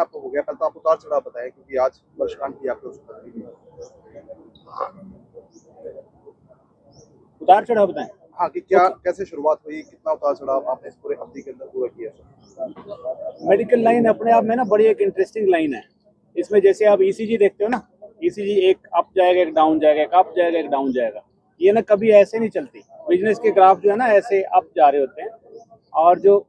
अपने आप को हो गया, पहले तो आप उतार चढ़ाव बताएं क्योंकि आज वर्षगांठ की आपने उसको तकरीब उतार चढ़ाव बताएं। हाँ कि क्या कैसे शुरुआत हुई, कितना उतार चढ़ाव आपने इस पूरे अवधि के अंदर पूरा किया? मेडिकल लाइन अपने आप में ना बड़ी एक इंटरेस्टिंग लाइन है। इसमें जैसे आप ईसीजी देखते हो ना, ईसीजी एक अप जाएगा, एक डाउन जाएगा, एक अप जाएगा, एक डाउन जाएगा। ये ना कभी ऐसे नहीं चलती। बिजनेस के ग्राफ जो है ना ऐसे अप जा रहे होते हैं। और जो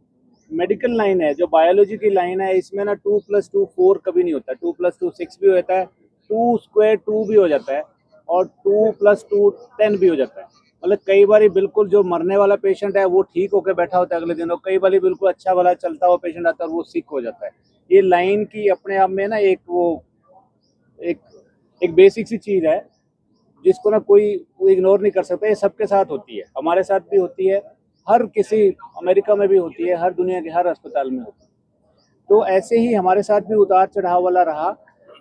मेडिकल लाइन है, जो बायोलॉजी की लाइन है, इसमें ना 2+2 4 कभी नहीं होता। 2+2 6 भी होता है, 2 स्क्वायर 2 भी हो जाता है, और 2+2 10 भी हो जाता है। मतलब कई बार बिल्कुल जो मरने वाला पेशेंट है वो ठीक होकर बैठा होता है अगले दिन, और कई बार बिल्कुल अच्छा वाला चलता हुआ पेशेंट आता है और वो सिक हो जाता है। ये लाइन की अपने आप में ना एक एक बेसिक सी चीज़ है जिसको ना कोई इग्नोर नहीं कर सकता। ये सबके साथ होती है, हमारे साथ भी होती है, हर किसी अमेरिका में भी होती है, हर दुनिया के हर अस्पताल में होती है। तो ऐसे ही हमारे साथ भी उतार चढ़ाव वाला रहा।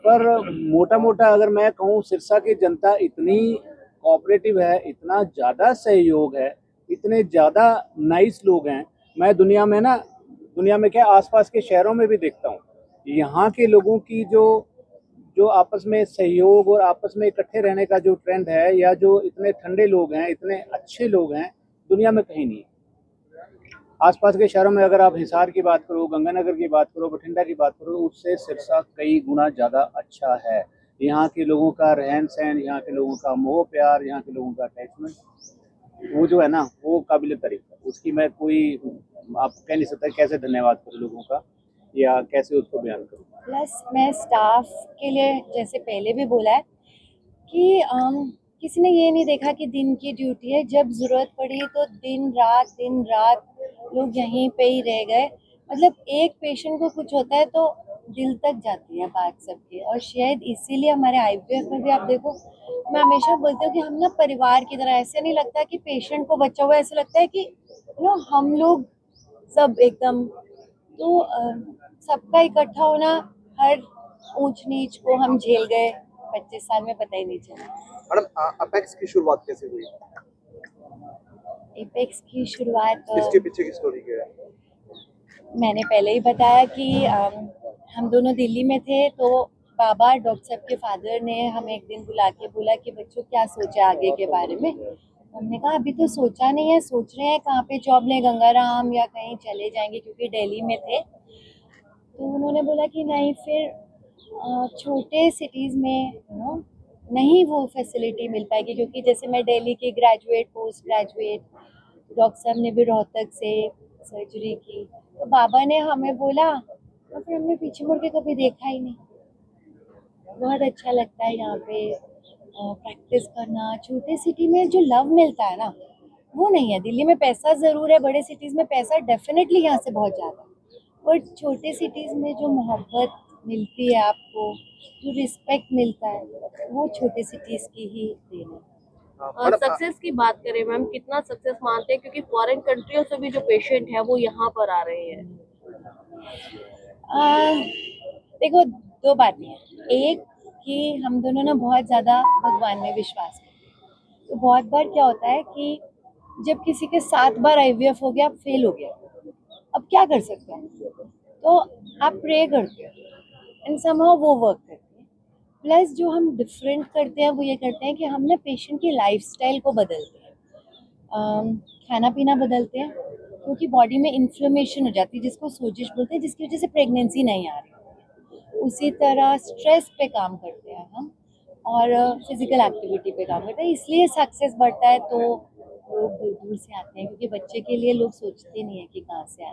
पर मोटा मोटा अगर मैं कहूँ, सिरसा की जनता इतनी कोऑपरेटिव है, इतना ज़्यादा सहयोग है, इतने ज़्यादा नाइस लोग हैं। मैं दुनिया में क्या आसपास के शहरों में भी देखता हूँ, यहाँ के लोगों की जो जो आपस में सहयोग और आपस में इकट्ठे रहने का जो ट्रेंड है, या जो इतने ठंडे लोग हैं, इतने अच्छे लोग हैं, दुनिया में कहीं नहीं है। आसपास के शहरों में अगर आप हिसार की बात करो, गंगानगर की बात करो, बठिंडा की बात करो, उससे सिरसा कई गुना ज़्यादा अच्छा है। यहाँ के लोगों का रहन सहन, यहाँ के लोगों का मोह प्यार, यहाँ के लोगों का अटैचमेंट, वो जो है ना वो काबिल तारीफ है। उसकी मैं कोई आप कह नहीं सकता कैसे धन्यवाद करूँ लोगों का, या कैसे उसको बयान करूँ। प्लस मैं स्टाफ के लिए जैसे पहले भी बोला है कि किसी ने ये नहीं देखा कि दिन की ड्यूटी है, जब ज़रूरत पड़ी तो दिन रात लोग यहीं पे ही रह गए। मतलब एक पेशेंट को कुछ होता है तो दिल तक जाती है बात सबकी, और शायद इसीलिए हमारे आईवीएफ में भी आप देखो, मैं हमेशा बोलती हूँ कि हम ना परिवार की तरह, ऐसे नहीं लगता कि पेशेंट को बचा हुआ, ऐसा लगता है कि हम लोग सब एकदम, तो सबका इकट्ठा होना, हर ऊंच नीच को हम झेल गए 25 साल में, पता ही नहीं चला। मैडम अपेक्स की शुरुआत कैसे हुई? एपेक्स की शुरुआत इसके पीछे की स्टोरी क्या है? मैंने पहले ही बताया कि हम दोनों दिल्ली में थे, तो बाबा डॉक्टर साहब के फादर ने हमें एक दिन बुला के बोला कि बच्चों क्या सोचा आगे के बारे में। हमने कहा अभी तो सोचा नहीं है, सोच रहे हैं कहाँ पे जॉब लें, गंगाराम या कहीं चले जाएंगे, क्योंकि दिल्ली में थे। तो उन्होंने बोला कि नहीं, फिर छोटे सिटीज़ में नहीं वो फैसिलिटी मिल पाएगी, क्योंकि जैसे मैं दिल्ली की ग्रेजुएट, पोस्ट ग्रेजुएट, डॉक्टर साहब ने भी रोहतक से सर्जरी की, तो बाबा ने हमें बोला, और फिर हमने पीछे मुड़ के कभी देखा ही नहीं। बहुत अच्छा लगता है यहाँ पे प्रैक्टिस करना। छोटे सिटी में जो लव मिलता है ना, वो नहीं है। दिल्ली में पैसा ज़रूर है, बड़े सिटीज़ में पैसा डेफिनेटली यहाँ से बहुत ज़्यादा, और छोटे सिटीज़ में जो मोहब्बत मिलती है आपको, जो रिस्पेक्ट मिलता है, वो छोटे सिटीज़ की ही देन है। सक्सेस की बात करें मैम, कितना सक्सेस मानते हैं, क्योंकि फॉरेन कंट्रियों से भी जो पेशेंट है वो यहाँ पर आ रहे हैं? देखो, दो बातें हैं। एक कि हम दोनों ना बहुत ज़्यादा भगवान में विश्वास करते हैं, तो बहुत बार क्या होता है कि जब किसी के 7 बार आईवीएफ हो गया, आप फेल हो गया, अब क्या कर सकते हैं, तो आप प्रे करते हो एंड समहाउ वो वर्क करते हैं। प्लस जो हम डिफरेंट करते हैं वो ये करते हैं कि हम ना पेशेंट की लाइफस्टाइल को बदलते हैं, खाना पीना बदलते हैं, क्योंकि बॉडी में इन्फ्लेमेशन हो जाती है, जिसको सोजिश बोलते हैं, जिसकी वजह से प्रेगनेंसी नहीं आ रही। उसी तरह स्ट्रेस पे काम करते हैं हम, और फिजिकल एक्टिविटी पे काम करते हैं, इसलिए सक्सेस बढ़ता है। तो लोग दूर दूर से आते हैं, क्योंकि बच्चे के लिए लोग सोचते नहीं है कि कहाँ से आए।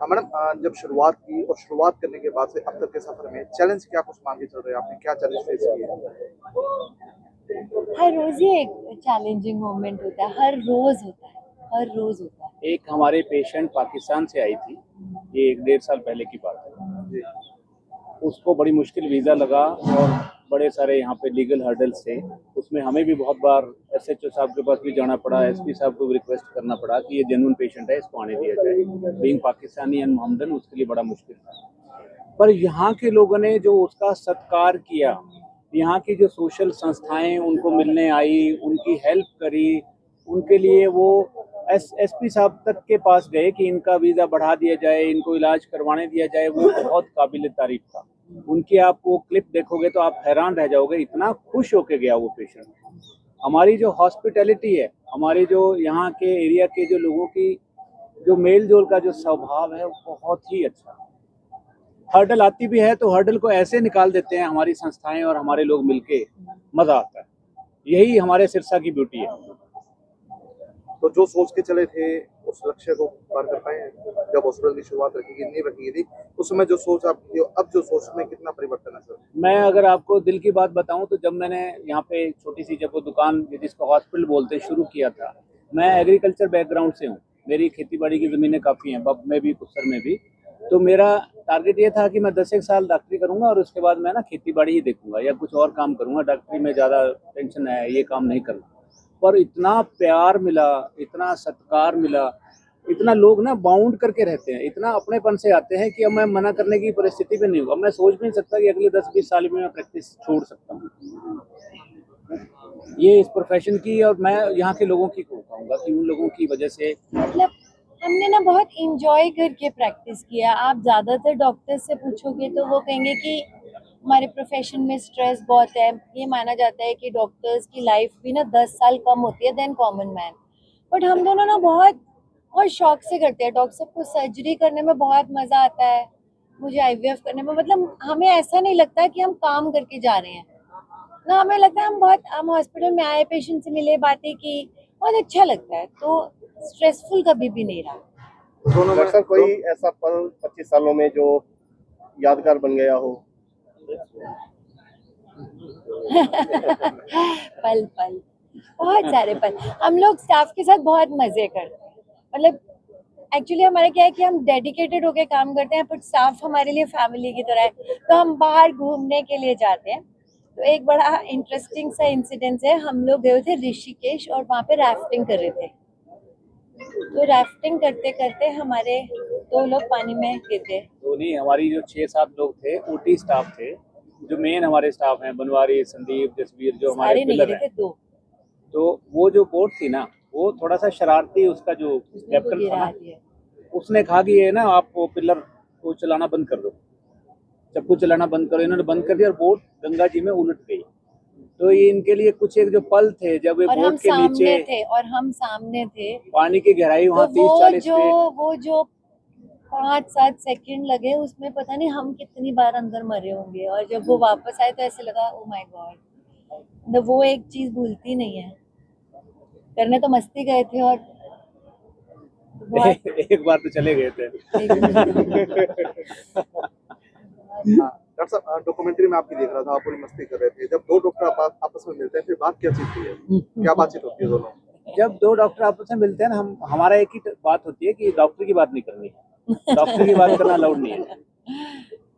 हाँ मैडम, जब शुरुआत की और शुरुआत करने के बाद से अब तक के सफर में चैलेंज क्या कुछ मान के चल रहे हैं, आपने क्या चैलेंज फेस किए? हर रोज ही एक चैलेंजिंग मोमेंट होता है, हर रोज होता है, हर रोज होता है। एक हमारे पेशेंट पाकिस्तान से आई थी, ये 1-1.5 साल पहले की बात है। उसको बड़ी मुश्किल वीज़ा लगा और बड़े सारे यहाँ पे लीगल हर्डल्स थे। उसमें हमें भी बहुत बार एसएचओ साहब के पास भी जाना पड़ा, एसपी साहब को भी रिक्वेस्ट करना पड़ा कि ये जेन्युइन पेशेंट है, इसको आने दिया जाए। बीइंग पाकिस्तानी एंड मोहम्मदन उसके लिए बड़ा मुश्किल था। पर यहाँ के लोगों ने जो उसका सत्कार किया, यहाँ की जो सोशल संस्थाएं उनको मिलने आई, उनकी हेल्प करी, उनके लिए वो एसपी साहब तक के पास गए कि इनका वीज़ा बढ़ा दिया जाए, इनको इलाज करवाने दिया जाए, वो बहुत काबिल तारीफ था। उनकी आप वो क्लिप देखोगे तो आप हैरान रह जाओगे, इतना खुश होके गया वो पेशेंट। हमारी जो हॉस्पिटैलिटी है, हमारी जो यहाँ के एरिया के जो लोगों की जो मेल जोल का जो स्वभाव है, वो बहुत ही अच्छा है। हर्डल आती भी है तो हर्डल को ऐसे निकाल देते हैं हमारी संस्थाएं और हमारे लोग मिलके, मजा आता है। यही हमारे सिरसा की ब्यूटी है। तो जो सोच के चले थे उस लक्ष्य को पार कर पाए हैं? जब हॉस्पिटल की शुरुआत रखी नींव रखी थी उस समय जो सोच आपकी, अब जो सोच में कितना परिवर्तन है सर? मैं अगर आपको दिल की बात बताऊं तो जब मैंने यहाँ पे छोटी सी जब वो दुकान जिसको हॉस्पिटल बोलते हैं शुरू किया था, मैं एग्रीकल्चर बैकग्राउंड से हूँ, मेरी खेती बाड़ी की ज़मीनें काफ़ी हैं, बब में भी कुसर में भी। तो मेरा टारगेट ये था कि मैं 10 एक साल डॉक्टरी करूँगा और उसके बाद मैं ना खेती बाड़ी ही देखूंगा या कुछ और काम करूँगा, डॉक्टरी में ज़्यादा टेंशन है, ये काम नहीं करना। पर इतना प्यार मिला, इतना सत्कार मिला, इतना लोग ना बाउंड करके रहते हैं, इतना अपनेपन से आते हैं कि अब मैं मना करने की परिस्थिति में नहीं हूँ। अब मैं सोच भी नहीं सकता कि अगले 10-20 साल में मैं प्रैक्टिस छोड़ सकता हूँ। ये इस प्रोफेशन की और मैं यहाँ के लोगों की कहूँगा कि उन लोगों की वजह से मतलब हमने ना बहुत इंजॉय करके प्रैक्टिस किया। आप ज़्यादातर डॉक्टर से पूछोगे तो वो कहेंगे कि हमारे प्रोफेशन में स्ट्रेस बहुत है। ये माना जाता है कि डॉक्टर्स की लाइफ भी ना 10 साल कम होती है देन कॉमन मैन। बट हम दोनों ना बहुत और शौक से करते हैं। डॉक्टर साहब को सर्जरी करने में बहुत मज़ा आता है, मुझे IVF करने में। मतलब हमें ऐसा नहीं लगता कि हम काम करके जा रहे हैं ना, हमें लगता है हम हॉस्पिटल में आए, पेशेंट से मिले, बातें की, बहुत अच्छा लगता है। तो स्ट्रेसफुल कभी भी नहीं रहा। दोनों में सर कोई ऐसा पल 25 सालों में जो यादगार बन गया हो? पल पल बहुत सारे पल। हम लोग स्टाफ के साथ बहुत मजे करते हैं। मतलब एक्चुअली हमारा क्या है कि हम डेडिकेटेड होके काम करते हैं, बट स्टाफ हमारे लिए फैमिली की तरह है। तो हम बाहर घूमने के लिए जाते हैं। तो एक बड़ा इंटरेस्टिंग सा इंसिडेंस है, हम लोग गए थे ऋषिकेश और वहाँ पे राफ्टिंग कर रहे थे। तो राफ्टिंग करते करते हमारे 2 लोग पानी में गिर गए। तो नहीं, हमारी जो 6-7 लोग थे OT स्टाफ थे, जो मेन हमारे स्टाफ हैं, बनवारी, संदीप, जसवीर, जो हमारे सारे नहीं पिलर गिरे थे, हैं। 2 तो वो जो बोट थी ना, वो थोड़ा सा शरारती, उसका जो उसको कैप्टन था गिरा ना, दिया। उसने कहा कि ये ना आप वो पिलर को चलाना बंद कर दो, चप्पू चलाना बंद करो। इन्होंने बंद कर दिया और बोट गंगा जी में उलट गई। तो ये इनके लिए कुछ एक जो पल थे जब ये और हम बोट के नीचे सामने थे, और हम सामने थे। पानी की गहराई वहाँ तो 30-40 फीट। वो जो 5-7 सेकंड लगे उसमें पता नहीं हम कितनी बार अंदर मरे होंगे। और जब वो वापस आए तो ऐसे लगा ओ माय गॉड। वो एक चीज भूलती नहीं है। करने तो मस्ती गए थे और बहुत एक बार तो चले गए थे। हाँ, डॉक्टर साहब डॉक्यूमेंट्री में आपकी देख रहा था, आप पूरी मस्ती कर रहे थे। जब 2 डॉक्टर आपस में मिलते हैं फिर बात क्या चीज है, क्या बातचीत होती है दोनों? जब 2 डॉक्टर आपस में मिलते हैं ना, हमारा एक ही बात होती है कि डॉक्टर की बात नहीं करनी है, डॉक्टर की बात करना अलाउड नहीं है।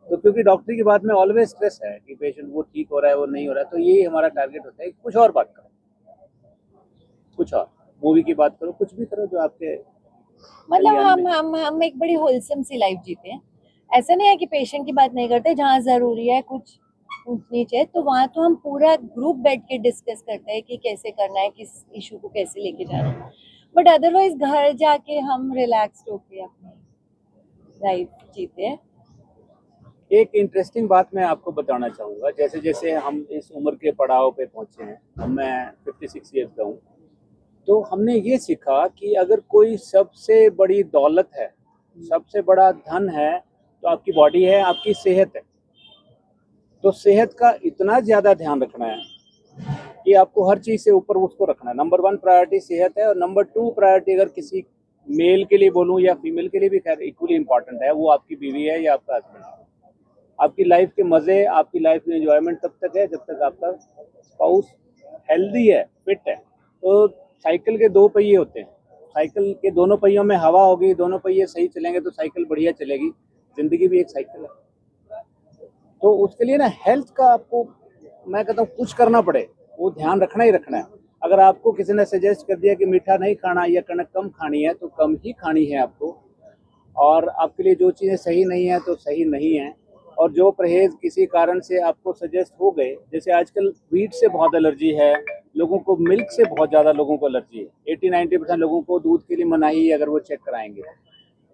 तो क्योंकि डॉक्टर की बात में ऑलवेज स्ट्रेस है कि पेशेंट वो ठीक हो रहा है, वो नहीं हो रहा है, तो यही हमारा टारगेट होता है। कुछ और बात करो, कुछ और मूवी की बात करो, कुछ भी करो जो आपके मतलब हम एक बड़ी होलसम सी लाइफ जीते हैं। ऐसा नहीं है कि पेशेंट की बात नहीं करते। जहाँ जरूरी है कुछ ऊंच नीच है तो वहाँ तो हम पूरा ग्रुप बैठ के डिस्कस करते हैं कि कैसे करना है, किस इशू को कैसे लेके जाना है। बट अदरवाइज घर जाके हम रिलैक्स्ड होके अपनी लाइफ जीते हैं। एक इंटरेस्टिंग बात मैं आपको बताना चाहूँगा। जैसे जैसे हम इस उम्र के पड़ाव पे पहुँचे हैं, अब मैं 56 ईयर्स का हूँ, तो हमने ये सीखा कि अगर कोई सबसे बड़ी दौलत है, सबसे बड़ा धन है, तो आपकी बॉडी है, आपकी सेहत है। तो सेहत का इतना ज़्यादा ध्यान रखना है कि आपको हर चीज़ से ऊपर उसको रखना है। नंबर 1 प्रायोरिटी सेहत है, और नंबर 2 प्रायोरिटी अगर किसी मेल के लिए बोलूँ या फीमेल के लिए भी खैर इक्वली इम्पॉर्टेंट है, वो आपकी बीवी है या आपका हस्बैंड है। आपकी लाइफ के मज़े, आपकी लाइफ में एंजॉयमेंट तब तक है जब तक आपका स्पाउस हेल्दी है, फिट है। तो साइकिल के 2 पहिए होते हैं, साइकिल के दोनों पहियों में हवा होगी, दोनों पहिए सही चलेंगे तो साइकिल बढ़िया चलेगी। ज़िंदगी भी एक साइकिल है। तो उसके लिए ना हेल्थ का आपको, मैं कहता हूँ, कुछ करना पड़े वो ध्यान रखना ही रखना है। अगर आपको किसी ने सजेस्ट कर दिया कि मीठा नहीं खाना या कणक कम खानी है, तो कम ही खानी है आपको। और आपके लिए जो चीज़ें सही नहीं है तो सही नहीं है। और जो परहेज़ किसी कारण से आपको सजेस्ट हो गए, जैसे आजकल वीट से बहुत एलर्जी है लोगों को, मिल्क से बहुत ज़्यादा लोगों को एलर्जी है। 80-90% लोगों को दूध के लिए मनाही है अगर वो चेक कराएंगे।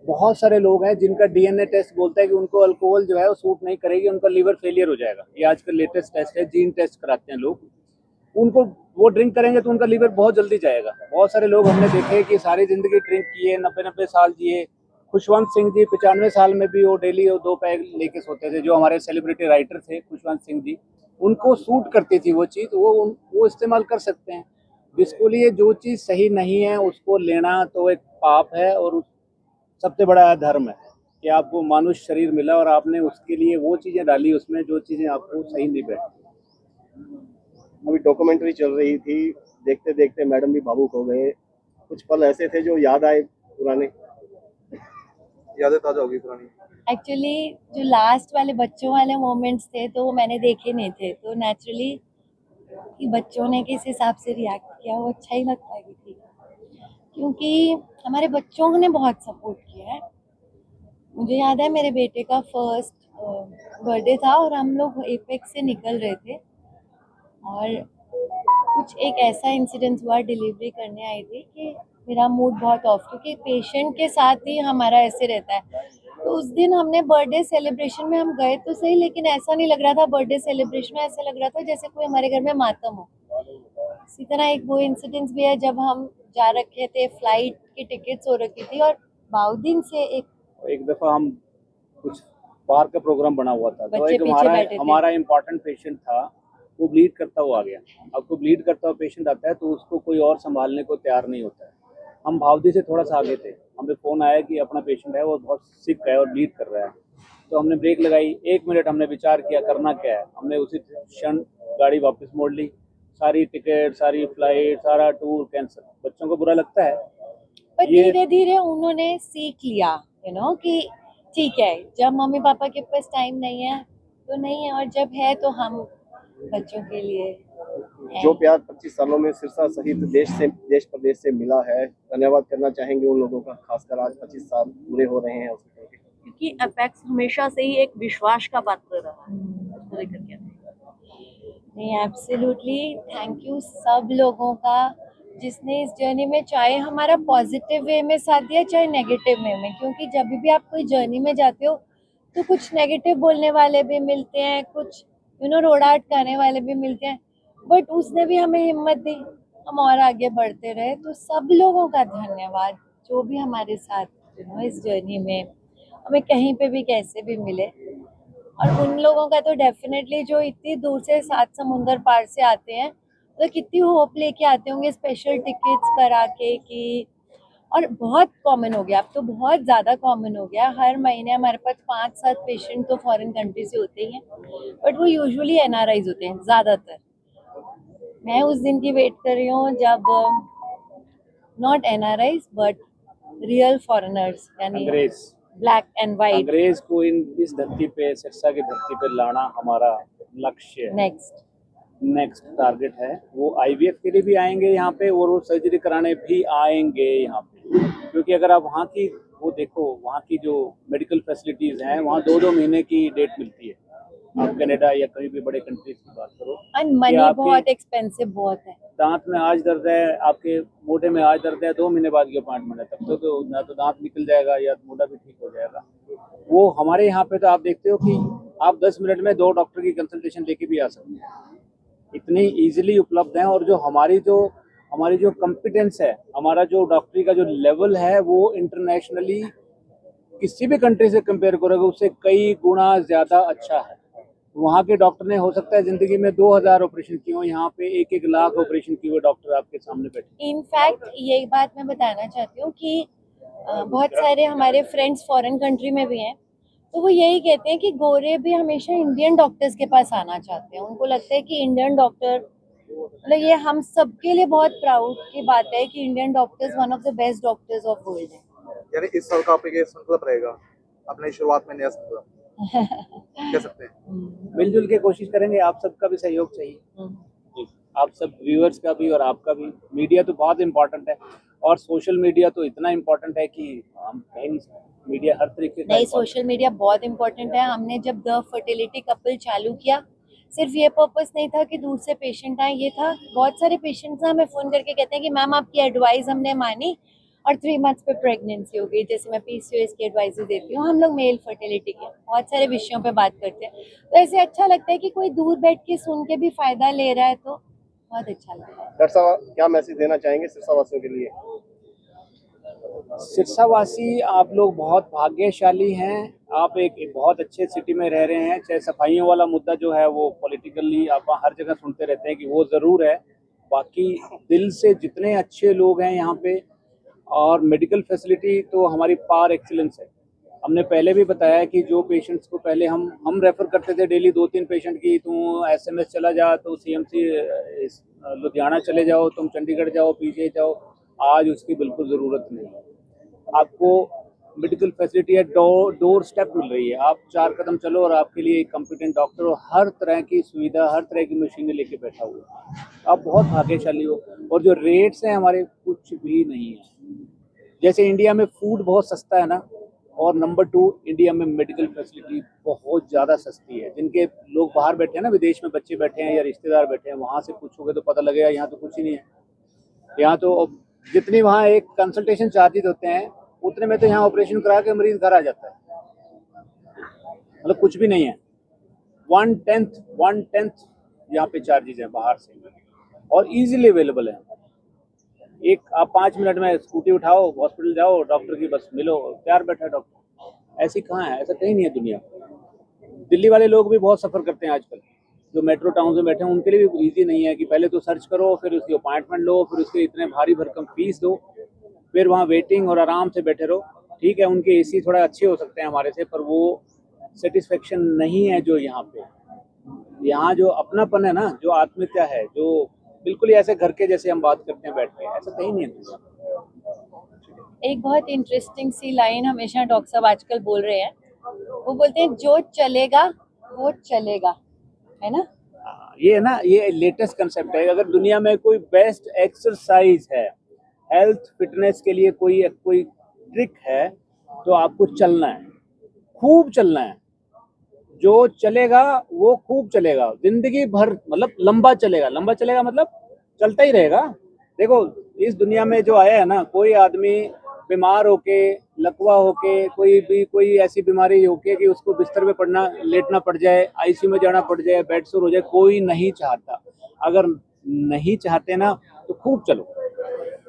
बहुत सारे लोग हैं जिनका डीएनए टेस्ट बोलता है कि उनको अल्कोहल जो है वो सूट नहीं करेगी, उनका लीवर फेलियर हो जाएगा। ये आजकल लेटेस्ट टेस्ट है, जीन टेस्ट कराते हैं लोग। उनको वो ड्रिंक करेंगे तो उनका लीवर बहुत जल्दी जाएगा। बहुत सारे लोग हमने देखे कि सारी जिंदगी ड्रिंक किए, 90-90 साल जिए। खुशवंत सिंह जी 95 साल में भी वो डेली 2 पैग लेके सोते थे, जो हमारे सेलिब्रिटी राइटर थे खुशवंत सिंह जी। उनको सूट करती थी वो चीज़, वो इस्तेमाल कर सकते हैं। जिसको लिए जो चीज़ सही नहीं है उसको लेना तो एक पाप है, और सबसे बड़ा धर्म है कि आपको मानुष शरीर मिला और आपने उसके लिए वो चीज़ें डाली उसमें जो चीज़ें आपको सही नहीं बैठी। अभी डॉक्यूमेंट्री चल रही थी, देखते देखते मैडम भी भावुक हो गए। कुछ पल ऐसे थे जो याद आए पुराने, यादें ताजा होगी पुरानी। एक्चुअली जो लास्ट वाले बच्चों वाले मोमेंट्स थे तो वो मैंने देखे नहीं थे, तो नेचुरली कि बच्चों ने किस हिसाब से रिएक्ट किया वो अच्छा ही लगता है कि ठीक है, क्योंकि हमारे बच्चों ने बहुत सपोर्ट किया है। मुझे याद है मेरे बेटे का फर्स्ट बर्थडे था और हम लोग एपेक्स से निकल रहे थे और कुछ एक ऐसा इंसिडेंट हुआ, डिलीवरी करने आई थी कि मेरा मूड बहुत ऑफ, क्योंकि पेशेंट के साथ ही हमारा ऐसे रहता है। तो उस दिन हमने बर्थडे सेलिब्रेशन में हम गए तो सही, लेकिन ऐसा नहीं लग रहा था बर्थडे सेलिब्रेशन में, ऐसा लग रहा था जैसे कोई हमारे घर में मातम हो। इसी तरह एक वो इंसिडेंस भी है जब हम जा रखे थे, फ्लाइट की टिकट्स हो रखी थी और बाउदीन से एक दफ़ा हम कुछ बाहर का प्रोग्राम बना हुआ था, तो बच्चे एक पीछे बैठे थे। हमारा इम्पोर्टेंट पेशेंट था, वो ब्लीड करता हुआ आ गया। आपको ब्लीड करता हुआ पेशेंट आता है तो उसको कोई और संभालने को तैयार नहीं होता है। हम भावदी से थोड़ा सा आगे थे, हमें फ़ोन आया कि अपना पेशेंट है वो बहुत सिक है और ब्लीड कर रहा है। तो हमने ब्रेक लगाई, 1 मिनट हमने विचार किया करना क्या है। हमने उसी क्षण गाड़ी वापस मोड़ ली, सारी टिकट, सारी फ्लाइट, सारा टूर कैंसिल। बच्चों को बुरा लगता है, पर धीरे धीरे उन्होंने सीख लिया कि ठीक है, जब मम्मी पापा के पास टाइम नहीं है तो नहीं है, और जब है तो हम बच्चों के लिए हैं। जो प्यार 25 सालों में सिरसा सहित देश प्रदेश से मिला है, धन्यवाद करना चाहेंगे उन लोगों का, खासकर आज 25 साल पूरे हो रहे हैं उसके। क्योंकि अपेक्स हमेशा से ही एक विश्वास का पात्र रहा है। उसको लेकर क्या नहीं, एब्सोल्युटली थैंक यू सब लोगों का जिसने इस जर्नी में चाहे हमारा पॉजिटिव वे में साथ दिया चाहे नेगेटिव वे में, क्योंकि जब भी आप कोई जर्नी में जाते हो तो कुछ नेगेटिव बोलने वाले भी मिलते हैं, कुछ रोड़ा अटकाने वाले भी मिलते हैं, बट उसने भी हमें हिम्मत दी, हम और आगे बढ़ते रहे। तो सब लोगों का धन्यवाद जो भी हमारे साथ इस जर्नी में हमें कहीं पे भी कैसे भी मिले। और उन लोगों का तो डेफिनेटली जो इतनी दूर से 7 समुंदर पार से आते हैं, तो कितनी होप लेके आते होंगे स्पेशल टिकट्स करा के कि, और बहुत कॉमन हो गया अब तो, बहुत ज़्यादा कॉमन हो गया। हर महीने हमारे पास 5-7 पेशेंट तो फॉरेन कंट्री से होते ही हैं, बट वो यूजुअली एनआरआईज होते हैं ज़्यादातर। मैं उस दिन की वेट कर रही हूँ जब not NRIs but real foreigners, यानी अंग्रेज ब्लैक एंड वाइट। अंग्रेज को इस धरती पे, सिरसा की धरती पे लाना हमारा लक्ष्य है, नेक्स्ट टारगेट है। वो आईवीएफ के लिए भी आएंगे यहाँ पे और वो सर्जरी कराने भी आएंगे यहाँ पे, क्योंकि अगर आप वहाँ की वो देखो, वहाँ की जो मेडिकल फैसिलिटीज़ हैं, वहाँ 2-2 महीने की डेट मिलती है। आप कनाडा या कहीं भी बड़े कंट्रीज की बात करो, और मनी बहुत एक्सपेंसिव बहुत है। दांत में आज दर्द है, आपके मोढे में आज दर्द है, 2 महीने बाद की अपॉइंटमेंट है, तब तो ना तो दांत निकल जाएगा या मोढा भी ठीक हो जाएगा। वो हमारे यहाँ पे तो आप देखते हो कि आप 10 मिनट में 2 डॉक्टर की कंसल्टेशन लेके भी आ सकते हैं, इतनी इजीली उपलब्ध हैं। और जो हमारी जो कॉम्पिटेंस है, हमारा जो डॉक्टरी का जो लेवल है, वो इंटरनेशनली किसी भी कंट्री से कंपेयर करोगे उससे कई गुना ज़्यादा अच्छा है। वहाँ के डॉक्टर ने हो सकता है ज़िंदगी में 2000 ऑपरेशन किए हो, यहाँ पे 1-1 लाख ऑपरेशन किए हुए डॉक्टर आपके सामने बैठे। इनफैक्ट यही बात मैं बताना चाहती हूँ कि बहुत सारे हमारे फ्रेंड्स फॉरेन कंट्री में भी हैं, तो वो यही कहते हैं कि गोरे भी हमेशा इंडियन डॉक्टर्स के पास आना चाहते हैं। उनको लगता है कि इंडियन डॉक्टर, मतलब ये हम सबके लिए बहुत प्राउड की बात है कि Indian doctors one of the best doctors of world है। यानी इस साल का आपके संकल्प रहेगा, अपने शुरुआत में नया संकल्प कह सकते हैं। मिलजुल के कोशिश करेंगे, आप सबका भी सहयोग चाहिए, आप सब व्यूअर्स का भी और आपका भी। मीडिया तो बहुत इम्पोर्टेंट है, और सोशल मीडिया तो इतना इम्पोर्टेंट है कि हम कह नहीं सकते। मीडिया हर तरीके का नहीं, सोशल मीडिया बहुत इम्पोर्टेंट है। हमने जब द फर्टिलिटी कपल चालू किया, सिर्फ ये पर्पस नहीं था कि दूर से पेशेंट आए, ये था बहुत सारे पेशेंट्स हमें फ़ोन करके कहते हैं कि मैम आपकी एडवाइस हमने मानी और 3 मंथ्स पे प्रेगनेंसी हो गई, जैसे मैं PCOS की एडवाइस देती हूँ, हम लोग मेल फर्टिलिटी के बहुत सारे विषयों पे बात करते हैं, तो ऐसे अच्छा लगता है कि कोई दूर बैठ के सुन के भी फायदा ले रहा है, तो बहुत अच्छा लगता है। डॉक्टर साहब क्या मैसेज देना चाहेंगे सिरसा वासियों के लिए? सिरसावासी आप लोग बहुत भाग्यशाली हैं। आप एक बहुत अच्छे सिटी में रह रहे हैं। चाहे सफाइयों वाला मुद्दा जो है वो पॉलिटिकली आप हर जगह सुनते रहते हैं कि वो ज़रूर है, बाकी दिल से जितने अच्छे लोग हैं यहाँ पे, और मेडिकल फैसिलिटी तो हमारी पार एक्सीलेंस है। हमने पहले भी बताया कि जो पेशेंट्स को पहले हम रेफ़र करते थे डेली 2-3 पेशेंट की, तू SMS चला जा, तो CMC लुधियाना चले जाओ, तुम चंडीगढ़ जाओ, PGI जाओ, आज उसकी बिल्कुल ज़रूरत नहीं है। आपको मेडिकल फैसिलिटी है, डोर स्टेप मिल रही है। आप 4 कदम चलो और आपके लिए एक कॉम्पिटेंट डॉक्टर और हर तरह की सुविधा, हर तरह की मशीनें लेके बैठा हुआ है। आप बहुत भाग्यशाली हो। और जो रेट्स हैं हमारे, कुछ भी नहीं है। जैसे इंडिया में फूड बहुत सस्ता है ना, और नंबर 2 इंडिया में मेडिकल फैसिलिटी बहुत ज़्यादा सस्ती है। जिनके लोग बाहर बैठे हैं ना, विदेश में बच्चे बैठे हैं या रिश्तेदार बैठे हैं, वहाँ से पूछोगे तो पता लगेगा यहाँ तो कुछ ही नहीं है। यहाँ तो जितनी वहाँ एक कंसल्टेशन चार्जेस होते हैं, उतने में तो यहाँ ऑपरेशन करा के मरीज घर आ जाता है। मतलब कुछ भी नहीं है। 1/10 यहाँ पे चार्जेस हैं बाहर से, और इजीली अवेलेबल है। एक आप 5 मिनट में स्कूटी उठाओ, हॉस्पिटल जाओ, डॉक्टर की बस मिलो, तैयार बैठा है डॉक्टर। ऐसी कहाँ है? ऐसा कहीं नहीं है दुनिया में। दिल्ली वाले लोग भी बहुत सफ़र करते हैं आजकल, जो मेट्रो टाउन में बैठे हैं, उनके लिए भी इजी नहीं है कि पहले तो सर्च करो, फिर उसकी अपॉइंटमेंट लो, फिर उसके इतने भारी भरकम फीस दो, फिर वहाँ वेटिंग और आराम से बैठे रहो। ठीक है, उनके AC थोड़ा अच्छे हो सकते हैं हमारे से, पर वो सेटिस्फेक्शन नहीं है जो यहाँ पे। यहाँ जो अपनापन है ना, जो आत्मीयता है, जो बिल्कुल ही ऐसे घर के जैसे हम बात करते हैं बैठ के, ऐसा कहीं नहीं है। एक बहुत इंटरेस्टिंग सी लाइन हमेशा डॉक्टर साहब आजकल बोल रहे हैं, वो बोलते हैं जो चलेगा वो चलेगा, है ना? ये ना, ये लेटेस्ट कंसेप्ट है। अगर दुनिया में कोई बेस्ट एक्सरसाइज है, हेल्थ फिटनेस के लिए कोई ट्रिक है, तो आपको चलना है, खूब चलना है। जो चलेगा वो खूब चलेगा, जिंदगी भर, मतलब लंबा चलेगा। लंबा चलेगा मतलब चलता ही रहेगा। देखो, इस दुनिया में जो आया है ना, कोई आदमी बीमार होके, लकवा होके, कोई ऐसी बीमारी होके कि उसको बिस्तर पे लेटना पड़ जाए, ICU में जाना पड़ जाए, बेड सोर हो जाए, कोई नहीं चाहता। अगर नहीं चाहते ना, तो खूब चलो,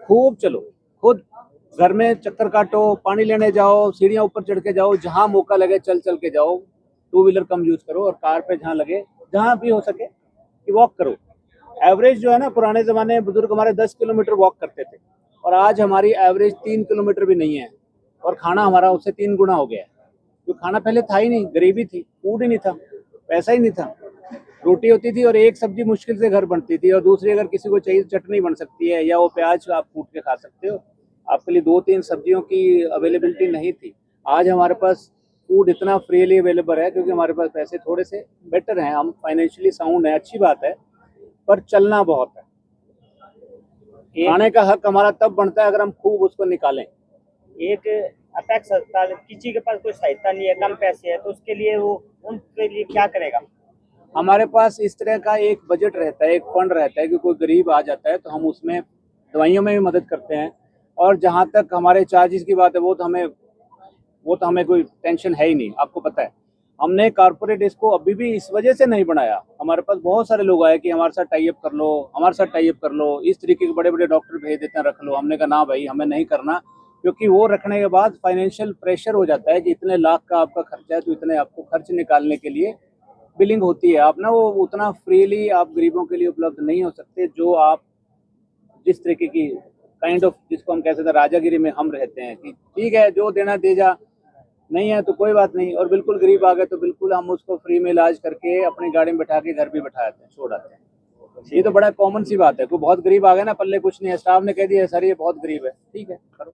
खूब चलो। खुद घर में चक्कर काटो, पानी लेने जाओ, सीढ़ियाँ ऊपर चढ़ के जाओ, जहाँ मौका लगे चल के जाओ। 2 व्हीलर कम यूज करो, और कार पे जहाँ लगे, जहाँ भी हो सके कि वॉक करो। एवरेज जो है ना, पुराने ज़माने में बुजुर्ग हमारे 10 किलोमीटर वॉक करते थे, और आज हमारी एवरेज 3 किलोमीटर भी नहीं है, और खाना हमारा उससे 3 गुना हो गया है। तो खाना पहले था ही नहीं, गरीबी थी, फूड ही नहीं था, पैसा ही नहीं था। रोटी होती थी और एक सब्जी मुश्किल से घर बनती थी, और दूसरी अगर किसी को चाहिए चटनी बन सकती है, या वो प्याज आप कूट के खा सकते हो। आपके लिए 2-3 सब्जियों की अवेलेबिलिटी नहीं थी। आज हमारे पास फूड इतना फ्रीली अवेलेबल है, क्योंकि हमारे पास पैसे थोड़े से बेटर हैं, हम फाइनेंशियली साउंड है, अच्छी बात है, पर चलना बहुत है। खाने का हक हमारा तब बनता है अगर हम खूब उसको निकालें। एक अपेक्स अस्पताल, किसी के पास कोई सहायता नहीं है, कम पैसे है, तो उसके लिए वो उनके लिए क्या करेगा? हमारे पास इस तरह का एक बजट रहता है, एक फंड रहता है कि कोई गरीब आ जाता है तो हम उसमें दवाइयों में भी मदद करते हैं। और जहाँ तक हमारे चार्जेस की बात है, वो तो हमें कोई टेंशन है ही नहीं। आपको पता है, हमने कॉर्पोरेट इसको अभी भी इस वजह से नहीं बनाया। हमारे पास बहुत सारे लोग आए कि हमारे साथ टाई अप कर लो, हमारे साथ टाई अप कर लो, इस तरीके के बड़े बड़े डॉक्टर भेज देते हैं, रख लो। हमने कहा ना भाई, हमें नहीं करना, क्योंकि वो रखने के बाद फाइनेंशियल प्रेशर हो जाता है कि इतने लाख का आपका खर्चा है, तो इतने आपको खर्च निकालने के लिए बिलिंग होती है। आप ना, वो उतना फ्रीली आप गरीबों के लिए उपलब्ध नहीं हो सकते, जो आप जिस तरीके की काइंड ऑफ, जिसको हम कह सकते हैं राजागिरी में हम रहते हैं, कि ठीक है जो देना दे जा, नहीं है तो कोई बात नहीं। और बिल्कुल गरीब आ गए तो बिल्कुल हम उसको फ्री में इलाज करके अपनी गाड़ी में बैठा के घर भी बैठा आते हैं, छोड़ आते हैं। ये तो बड़ा कॉमन सी बात है। कोई बहुत गरीब आ गया ना, पल्ले कुछ नहीं है, स्टाफ ने कह दिया सर ये बहुत गरीब है, ठीक है करो।